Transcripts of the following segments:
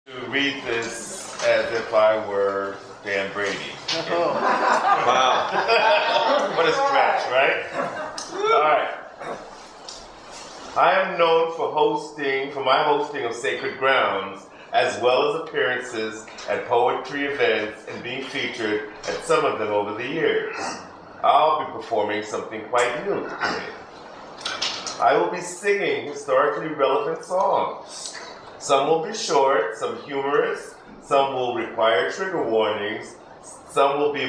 To read this as if I were Dan Brady. Wow. What a stretch, right? All right. I am known for my hosting of Sacred Grounds, as well as appearances at poetry events and being featured at some of them over the years. I'll be performing something quite new today. I will be singing historically relevant songs. Some will be short, some humorous, some will require trigger warnings, some will be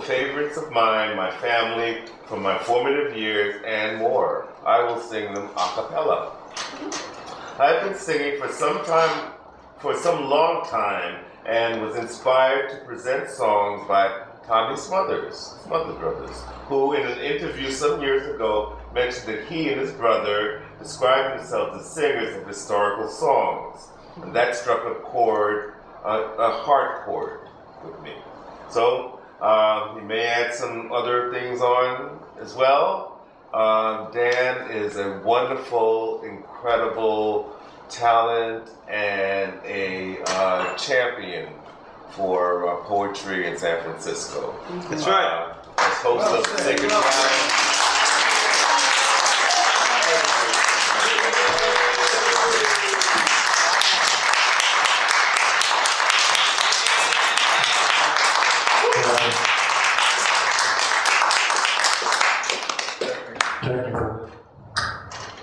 favorites of mine, my family, from my formative years, and more. I will sing them a cappella. I've been singing for some long time, and was inspired to present songs by Tommy Smothers Brothers, who in an interview some years ago mentioned that he and his brother described themselves as singers of historical songs. And that struck a heart chord with me. So he may add some other things on as well. Dan is a wonderful, incredible talent and a champion for poetry in San Francisco. That's right. As host of Sacred Grounds.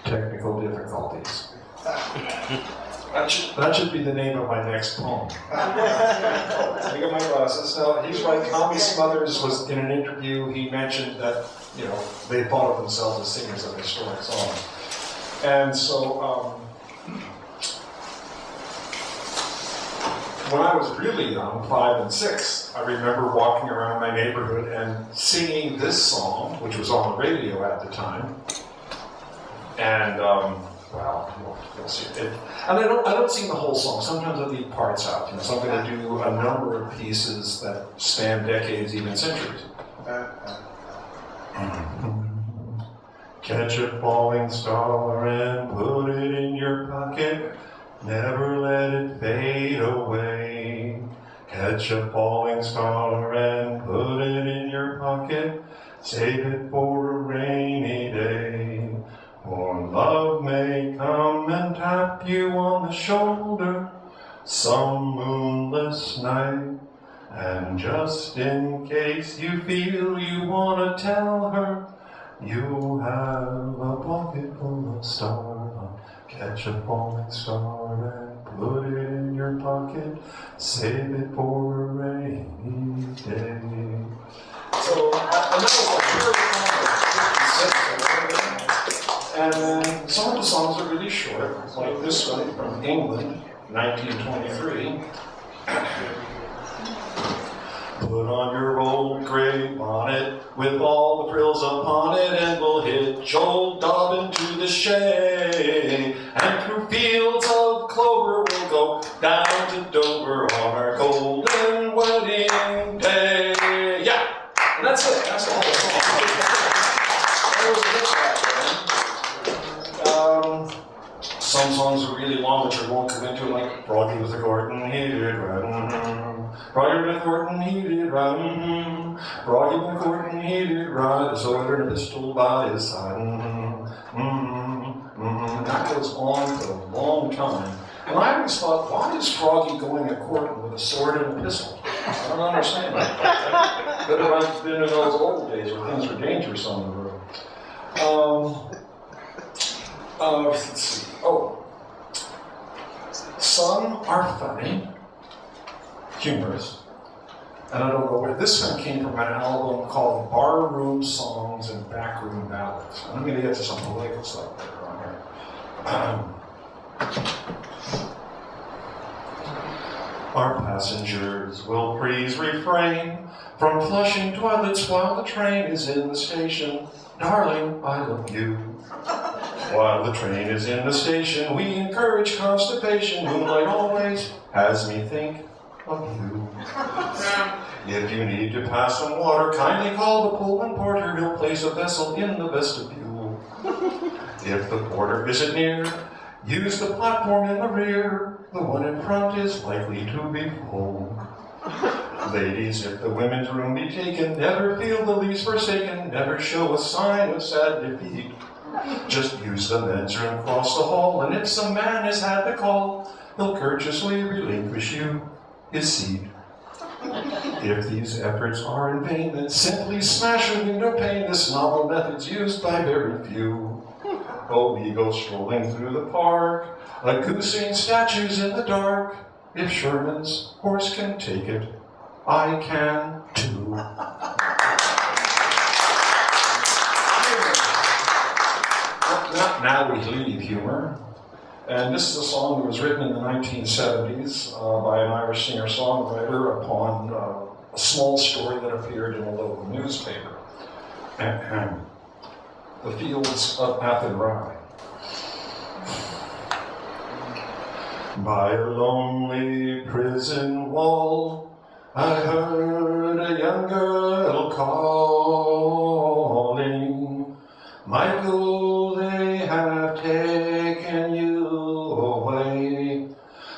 Technical difficulties. That should be the name of my next poem. I got my glasses. No, he's right. Tommy Smothers was in an interview. He mentioned that they thought of themselves as singers of historic songs, and so when I was really young, 5 and 6, I remember walking around my neighborhood and singing this song, which was on the radio at the time. And you'll see it. And I don't sing the whole song. Sometimes I leave parts out. Sometimes I do a number of pieces that span decades, even centuries. Catch a falling star and put it in your pocket. Never let it fade away. Catch a falling star and put it in your pocket. Save it for a rainy day. For love may come and tap you on the shoulder some moonless night. And just in case you feel you want to tell her, you have a pocket full of stars. Catch a falling star and put it in your pocket. Save it for a rainy day. So, that was and then some of the songs are really short, like this one from England, 1923. Put on your old gray bonnet with all the frills upon it, and we'll hitch old Dobbin to the shay. And through fields of clover we'll go down to Dover on our golden wedding day. Yeah, and that's it. That's the whole song. Some songs are really long, which I won't come into, like Froggy with a Gordon, he did run. Froggy with a Gordon, he did run. Froggy with a Gordon, he did ride, a sword and a pistol by his side. That goes on for a long time. And I always thought, why is Froggy going a-courting with a sword and a pistol? I don't understand that. Could have been in those old days where things were dangerous on the road. Let's see. Some are funny, humorous, and I don't know where this one came from. An album called Barroom Songs and Backroom Ballads. I'm going to get to some political stuff later on here. Our passengers will please refrain from flushing toilets while the train is in the station. Darling, I love you. While the train is in the station, we encourage constipation. Moonlight always has me think of you. If you need to pass some water, kindly call the Pullman porter. He'll place a vessel in the vestibule. If the porter isn't near, Use the platform in the rear, the one in front is likely to be full. Ladies, if the women's room be taken, never feel the least forsaken, never show a sign of sad defeat. Just use the men's room across the hall, and if some man has had the call, he'll courteously relinquish you his seat. If these efforts are in vain, then simply smash a window pane. This novel method's used by very few. Oh, we go strolling through the park, like goosing statues in the dark. If Sherman's horse can take it, I can too. Now we leave humor. And this is a song that was written in the 1970s by an Irish singer-songwriter upon a small story that appeared in a local newspaper. The Fields of Athenry. By a lonely prison wall, I heard a young girl calling, Michael, they have taken you away,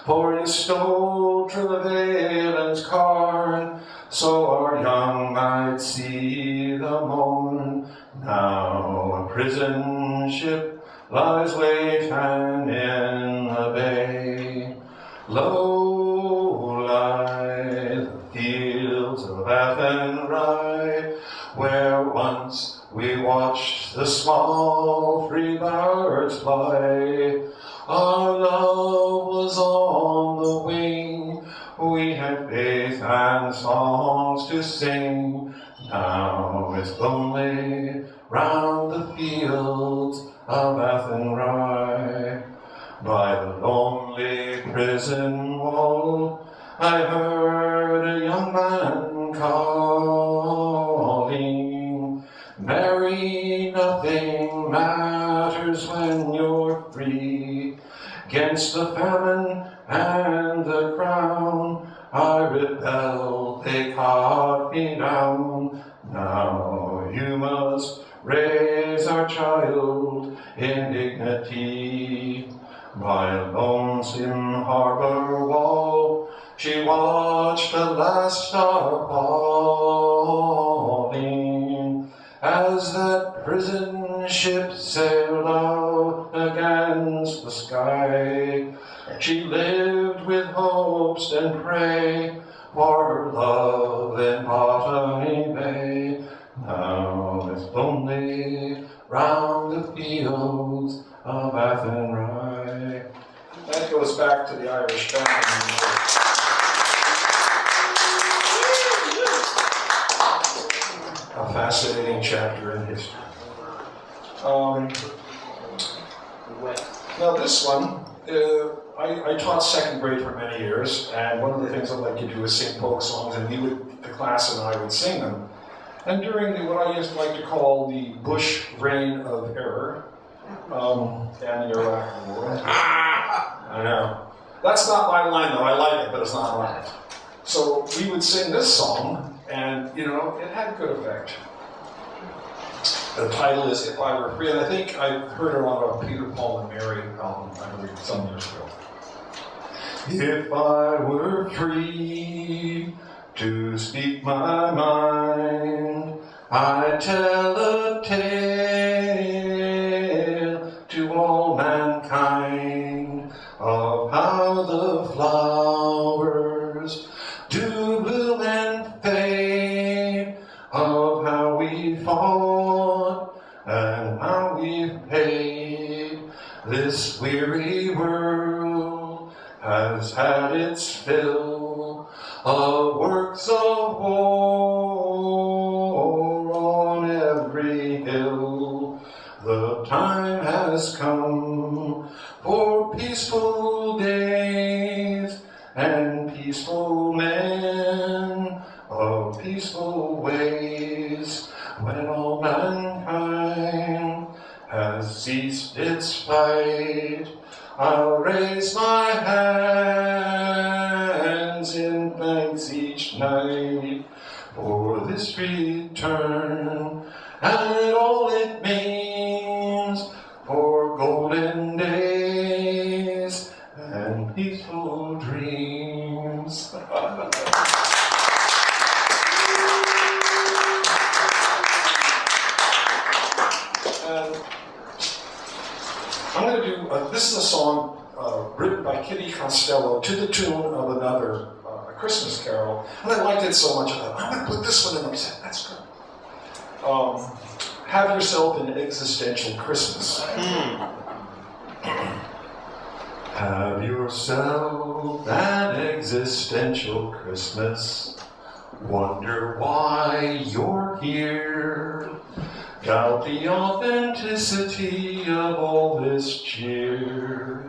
for you stole Travailin's corn, so our young might see the morn. Now a prison ship lies waiting in the bay. Low lie the fields of Athenry, where once we watched the small free birds fly. Our love was on the wing, we had faith and songs to sing. Now it's lonely round the fields of Athenry. By the lonely prison wall, I heard a young man calling, Mary, nothing matters when you're free. 'Gainst the famine and the crown, I rebel, they cut me down. Now you must raise our child in dignity. By a lonesome harbor wall, she watched the last star falling, as that prison ship sailed out against the sky. She lived with hopes and pray for her love in Botany Bay. Now it's lonely round the fields of Athenry. That goes back to the Irish band. A fascinating chapter in history. Now this one, I taught second grade for many years, and one of the things I like to do is sing folk songs, and the class and I would sing them. And during what I used to like to call the Bush reign of error, and the Iraq War. I know. That's not my line though, I like it, but it's not mine. So we would sing this song, and it had good effect. The title is If I Were Free, and I think I heard it on a Peter, Paul, and Mary album, I believe, some years ago. If I were free to speak my mind, I'd tell a tale to all mankind of how the flowers do bloom and fade, of how we fought and how we've paid. This weary world has had its fill of works of war on every hill. The time has come for peaceful days and peaceful men of peaceful ways, when all mankind has ceased its fight. I'll raise my hands in thanks each night for this return and all it means, for golden days this is a song written by Kitty Costello to the tune of another A Christmas Carol. And I liked it so much, I thought, I'm going to put this one in. I said, that's good. Have yourself an existential Christmas. Have yourself an existential Christmas. Wonder why you're here. Doubt the authenticity of all this cheer.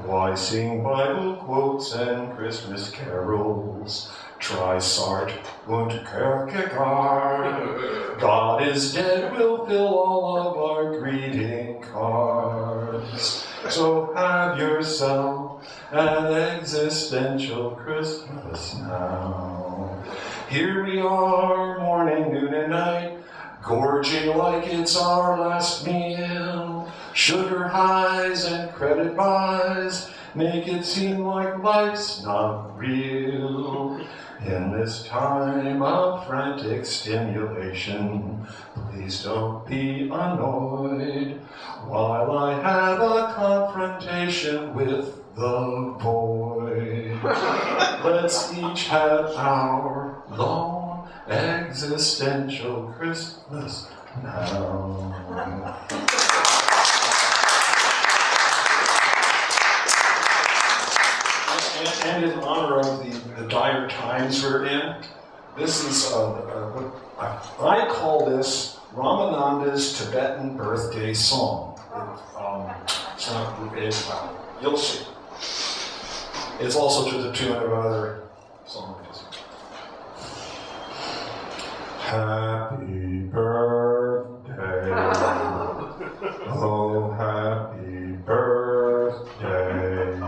Why sing Bible quotes and Christmas carols? Try Sartre und Kierkegaard. God is dead will fill all of our greeting cards. So have yourself an existential Christmas now. Here we are, morning, noon, and night, gorging like it's our last meal. Sugar highs and credit buys make it seem like life's not real. In this time of frantic stimulation, please don't be annoyed while I have a confrontation with the void. Let's each have our lone existential Christmas now. And in honor of the dire times we're in, this is what I call this Ramananda's Tibetan birthday song. It's not, you'll see. It's also to the tune of another song. Happy birthday, oh happy birthday,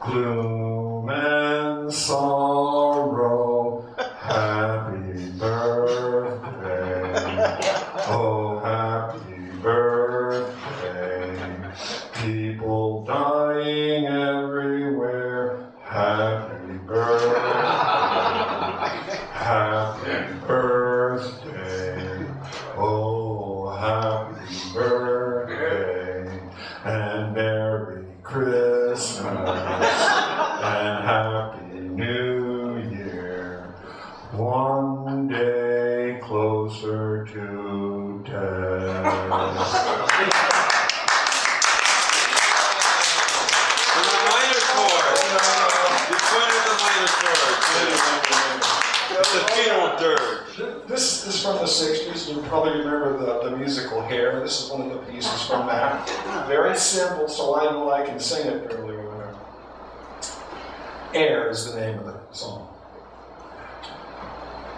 gloom and sorrow, happy birthday, oh happy birthday, people dying everywhere, happy birthday, happy birthday, oh happy birthday, and Merry Christmas, and Happy New Year, one day closer to death. And the minor chord. You pointed the minor chord. The funeral dirge. This is from the 60s. You probably remember the musical Hair. This is one of the pieces from that. Very simple, so I know I can sing it fairly well. Air is the name of the song.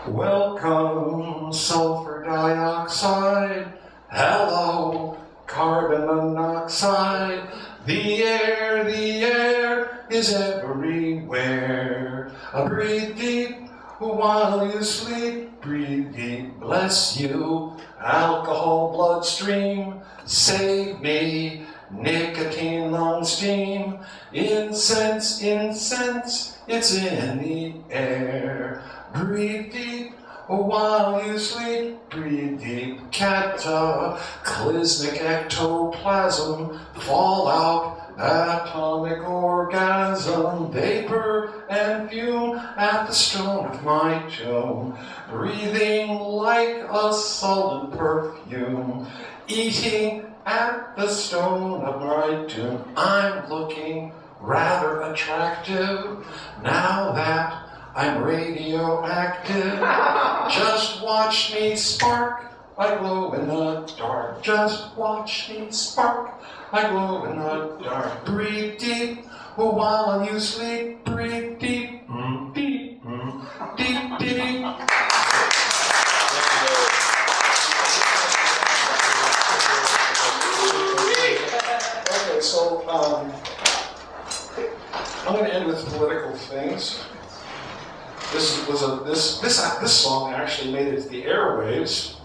Welcome, sulfur dioxide. Hello, carbon monoxide. The air is everywhere. Breathe deep while you sleep. Breathe deep, bless you. Alcohol bloodstream, save me. Nicotine lung steam. Incense, it's in the air. Breathe deep while you sleep. Breathe deep. Cataclysmic ectoplasm. Fallout. Atomic orgasm. Vapor and fume at the stone of my tomb. Breathing like a sullen perfume. Eating at the stone of my tomb. I'm looking rather attractive now that I'm radioactive. Just watch me spark, I glow in the dark. Just watch me spark, I glow in the dark. Breathe deep while you sleep. Breathe deep, deep, deep, deep. Okay, so I'm going to end with political things. This song actually made it to the airwaves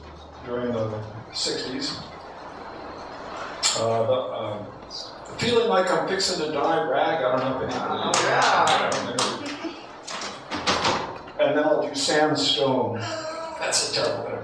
during the 60s. Feeling like I'm fixing to die rag, I don't know if anybody And then I'll do Sam Stone. That's a terrible one.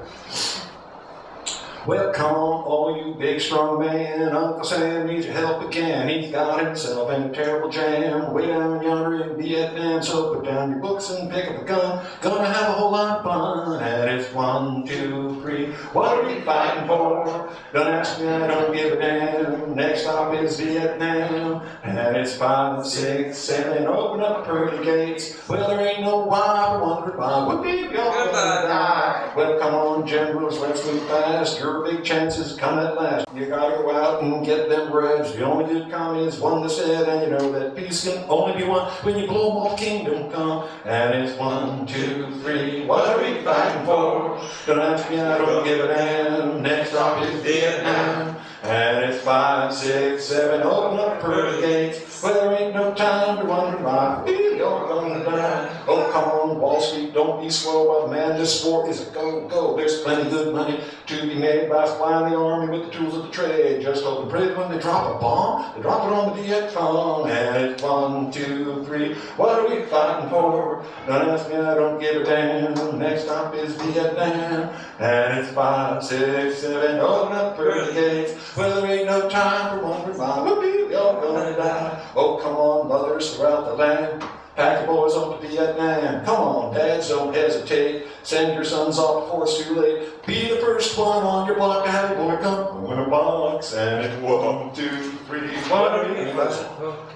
Well, come on, all you big strong man. Uncle Sam needs your help again. He's got himself in a terrible jam. Way down yonder in Vietnam. So put down your books and pick up a gun. Gonna have a whole lot of fun. And it's 1, 2, 3. What are we fighting for? Don't ask me, I don't give a damn. Next stop is Vietnam. And it's 5, 6, 7. Open up the pearly gates. Well, there ain't no why for wondering why. Whoopee, y'all gonna die. Well, come on, generals, let's move fast. Your big chances come at last. You gotta go out and get them breads. The only good commie is one that said, and you know that peace can only be won when you blow them off kingdom come. And it's 1, 2, 3. What are we fighting for? Don't ask me, I don't give a damn. Next stop is Vietnam. And it's 5, 6, 7. Open up the pearly gates. Well, there ain't no time to wonder why you're gonna die. Oh, come on, Wall Street, don't be slow. Well, man, this sport is a go-go. There's plenty good money to be made by supplying the army with the tools of the trade. Just open bridge when they drop a bomb. They drop it on the Viet Cong. And it's 1, 2, 3. What are we fighting for? Don't ask me, I don't give a damn. Next stop is Vietnam. And it's 5, 6, 7. Open up pearly gates. Well, there ain't no time for wondering why. Whoopee, you're gonna die. Oh, come on, mothers throughout the land. Pack your boys off to Vietnam. Come on, dads, don't hesitate. Send your sons off before it's too late. Be the first one on your block to have a boy come in a box. And it's 1, 2, 3. What are you doing?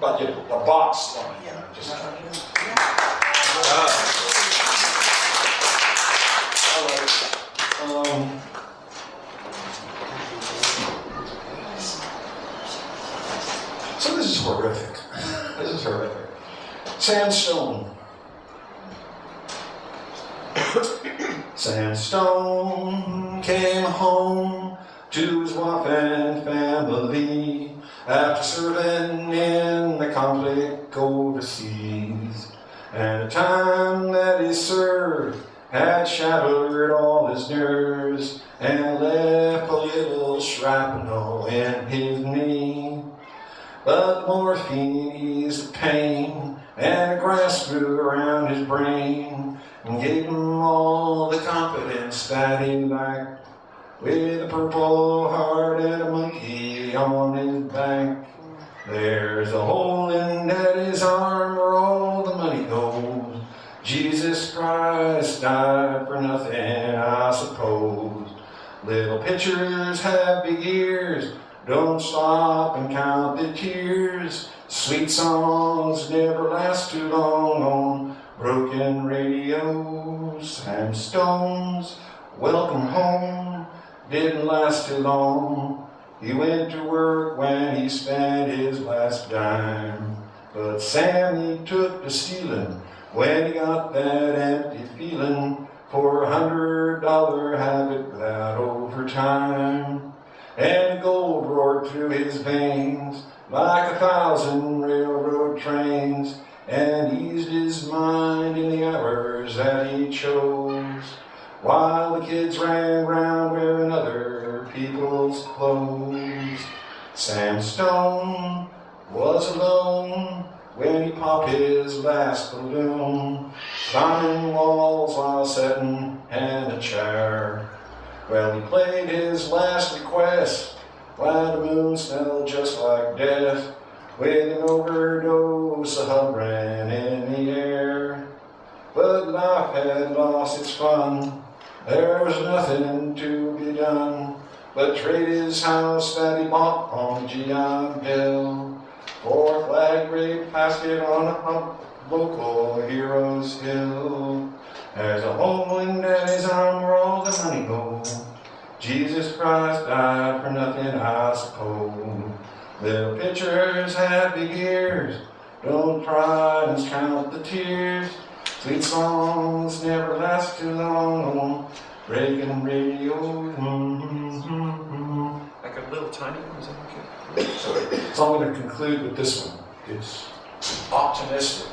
But, you know, a box. Just all right. So this is horrific. This is horrific. Sandstone. Sandstone came home to his wife and family after serving in the conflict overseas. And the time that he served had shattered all his nerves and left a little shrapnel in his knee. But morphine eased the pain, and the grass grew around his brain, and gave him all the confidence that he lacked. With a purple heart and a monkey on his back, there's a hole in Daddy's arm where all the money goes. Jesus Christ died for nothing, I suppose. Little pitchers have big ears. Don't stop and count the tears. Sweet songs never last too long on broken radios. Sandstone's welcome home didn't last too long. He went to work when he spent his last dime. But Sam, he took to stealing when he got that empty feeling for $100 habit without overtime. And gold roared through his veins like 1,000 railroad trains, and eased his mind in the hours that he chose, while the kids ran round wearing other people's clothes. Sam Stone was alone when he popped his last balloon, climbing walls while sitting in a chair. Well, he played his last request while the moon smelled just like death, with an overdose of hovering in the air. But life had lost its fun. There was nothing to be done but trade his house that he bought on GI Bill for a flag-draped basket on a local hero's hill. There's a hole in Daddy's arm where all the money goes. Jesus Christ died for nothing, I suppose. Little pitchers have big ears. Don't try and count the tears. Sweet songs never last too long on breaking radios. Like a little tiny one, is that okay? So I'm going to conclude with this one. It's optimistic.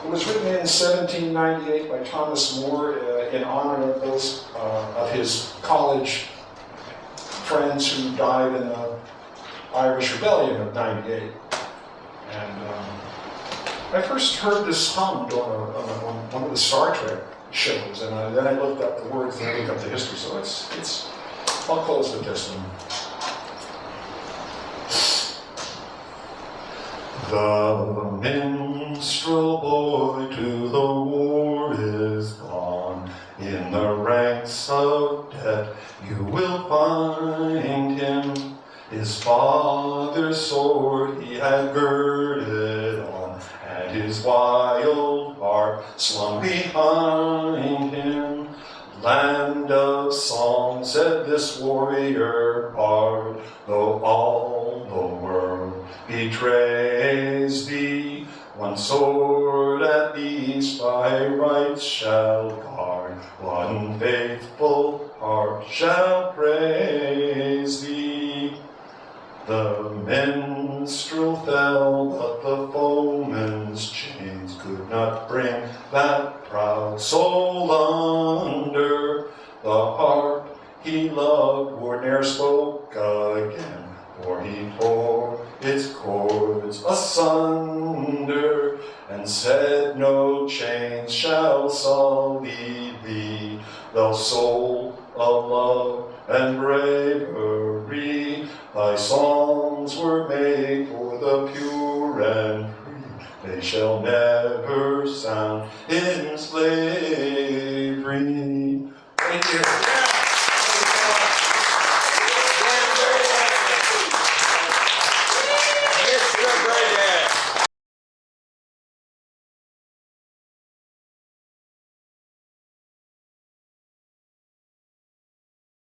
It was written in 1798 by Thomas More in honor of those of his college friends who died in the Irish Rebellion of '98. And I first heard this hummed on one of the Star Trek shows. And then I looked up the words and I looked up the history. So I'll close with this one. The minstrel boy to the war is gone. In the ranks of death you will find him. His father's sword he had girded on, and his wild heart slung behind him. Land of song, said this warrior bard, though all the world betrays thee, one sword at least thy rights shall guard, one faithful heart shall praise thee. The minstrel fell, but the foeman's chains could not bring that proud soul under. The harp he loved would ne'er spoke again, for he tore its cords asunder, and said, no chains shall sully thee, thou soul of love and bravery. Thy songs were made for the pure and free, they shall never sound in slavery.